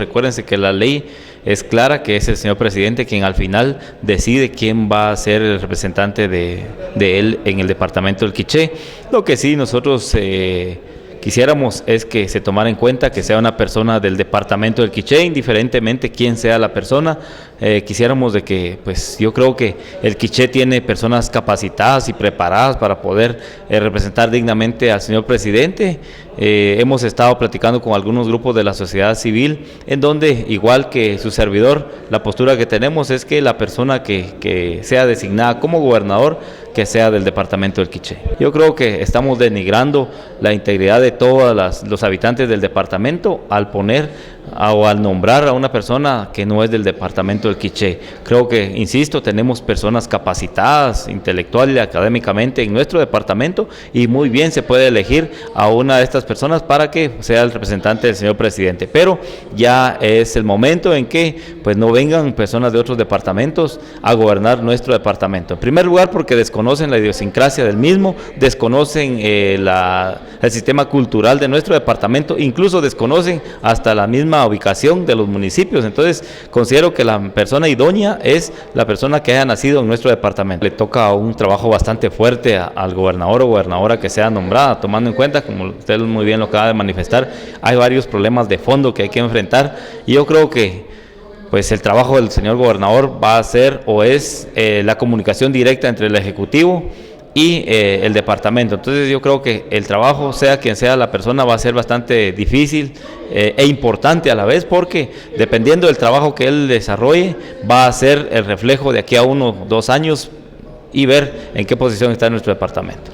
Recuérdense que la ley es clara, que es el señor presidente quien al final decide quién va a ser el representante de él en el departamento del Quiché. Lo que sí nosotros quisiéramos es que se tomara en cuenta que sea una persona del departamento del Quiché, indiferentemente quién sea la persona. Quisiéramos de que, pues yo creo que el Quiché tiene personas capacitadas y preparadas para poder representar dignamente al señor presidente. Hemos estado platicando con algunos grupos de la sociedad civil, en donde, igual que su servidor, la postura que tenemos es que la persona que sea designada como gobernador, que sea del departamento del Quiché. Yo creo que estamos denigrando la integridad de todos los habitantes del departamento al poner o al nombrar a una persona que no es del departamento del Quiché. Creo que, insisto, tenemos personas capacitadas intelectual y académicamente en nuestro departamento, y muy bien se puede elegir a una de estas personas para que sea el representante del señor presidente, pero ya es el momento en que pues no vengan personas de otros departamentos a gobernar nuestro departamento. En primer lugar, porque desconocen la idiosincrasia del mismo, desconocen el sistema cultural de nuestro departamento, incluso desconocen hasta la misma ubicación de los municipios. Entonces considero que la persona idónea es la persona que haya nacido en nuestro departamento. Le toca un trabajo bastante fuerte al gobernador o gobernadora que sea nombrada, tomando en cuenta, como usted muy bien lo acaba de manifestar, hay varios problemas de fondo que hay que enfrentar, y yo creo que pues el trabajo del señor gobernador va a ser o es la comunicación directa entre el Ejecutivo y el departamento. Entonces yo creo que el trabajo, sea quien sea la persona, va a ser bastante difícil e importante a la vez, porque dependiendo del trabajo que él desarrolle, va a ser el reflejo de aquí a 1 o 2 años y ver en qué posición está nuestro departamento.